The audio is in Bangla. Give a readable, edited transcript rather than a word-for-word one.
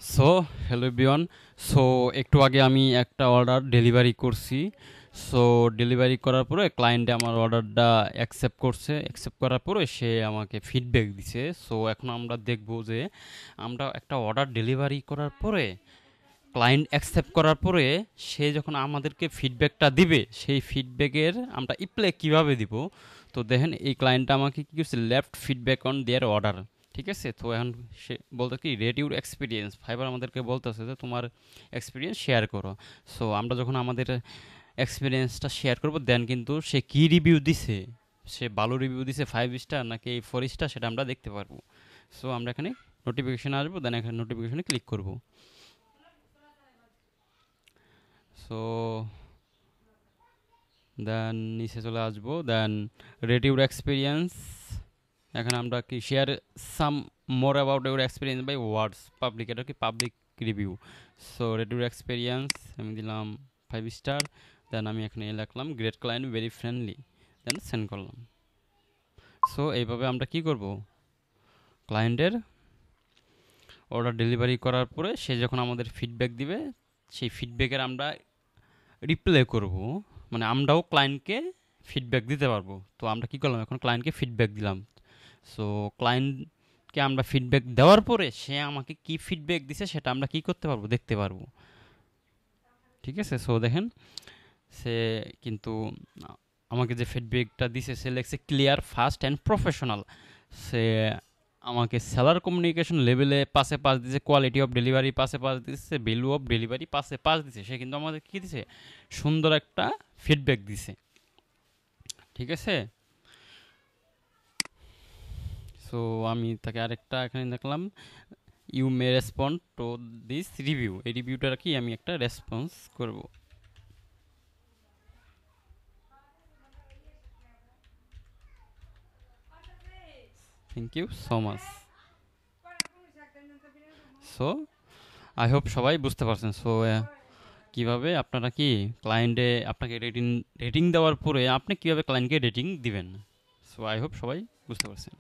So hello everyone. সো একটু আগে আমি একটা অর্ডার ডেলিভারি করছি। সো ডেলিভারি করার পরে ক্লায়েন্টে আমার অর্ডারটা অ্যাকসেপ্ট করছে। অ্যাকসেপ্ট করার পরে সে আমাকে ফিডব্যাক দিছে। সো এখন আমরা দেখব যে আমরা একটা অর্ডার ডেলিভারি করার পরে ক্লায়েন্ট অ্যাকসেপ্ট করার পরে সে যখন আমাদেরকে ফিডব্যাকটা দিবে, সেই ফিডব্যাকের আমরা ইপ্লে কিভাবে দিব। তো দেখেন এই ক্লায়েন্টটা আমাকে কি করছে, left feedback on their order. ঠিক আছে, তো এখন সে বলতে কি রেট ইউর এক্সপিরিয়েন্স, ফাইবার আমাদেরকে বলতেছে যে তোমার এক্সপিরিয়েন্স শেয়ার করো। সো আমরা যখন আমাদের এক্সপিরিয়েন্সটা শেয়ার করবো, দেন কিন্তু সে কি রিভিউ দিছে, সে ভালো রিভিউ দিছে 5 স্টার নাকি 4 স্টার, সেটা আমরা দেখতে পারবো। সো আমরা এখানে নোটিফিকেশান আসবো, দেন এখানে নোটিফিকেশানে ক্লিক করবো। সো দেন নিচে চলে আসবো, দেন রেট ইউর এক্সপিরিয়েন্স। এখানে আমরা কি share some more about your experience by words public, এটা কি public review. So rate your experience আমি দিলাম 5 স্টার। দেন আমি এখানে লিখলাম great client very friendly, then send করলাম। সো এইভাবে আমরা কি করব, ক্লায়েন্টের অর্ডার ডেলিভারি করার পরে সে যখন আমাদের ফিডব্যাক দিবে, সেই ফিডব্যাকের আমরা রিপ্লাই করব, মানে আমরাও ক্লায়েন্টকে ফিডব্যাক দিতে পারবো। তো আমরা কি করলাম, এখন ক্লায়েন্টকে ফিডব্যাক দিলাম। সো ক্লায়েন্টকে আমরা ফিডব্যাক দেওয়ার পরে সে আমাকে কি ফিডব্যাক দিছে সেটা আমরা কি করতে পারবো, দেখতে পারবো। ঠিক আছে, সো দেখেন সে কিন্তু আমাকে যে ফিডব্যাকটা দিছে, সে লেখছে ক্লিয়ার, ফাস্ট অ্যান্ড প্রফেশনাল। সে আমাকে সেলার কমিউনিকেশন লেভেলে 5-এ 5 দিছে, কোয়ালিটি অফ ডেলিভারি 5-এ 5 দিছে, ভ্যালু অফ ডেলিভারি 5-এ 5 দিছে। সে কিন্তু আমাদের কি দিছে, সুন্দর একটা ফিডব্যাক দিছে। ঠিক আছে, সো আমি তাকে আরেকটা এখানে দেখলাম, you may respond to this review. এই রিভিউটা কি আমি একটা রেসপন্স করব। Thank you so much. So I hope সবাই বুঝতে পারছেন। সো কিভাবে আপনারা কি ক্লায়েন্টে আপনাকে রেটিং রেটিং দেওয়ার পরে আপনি কিভাবে ক্লায়েন্টকে রেটিং দিবেন। সো আই হোপ সবাই বুঝতে পারছেন।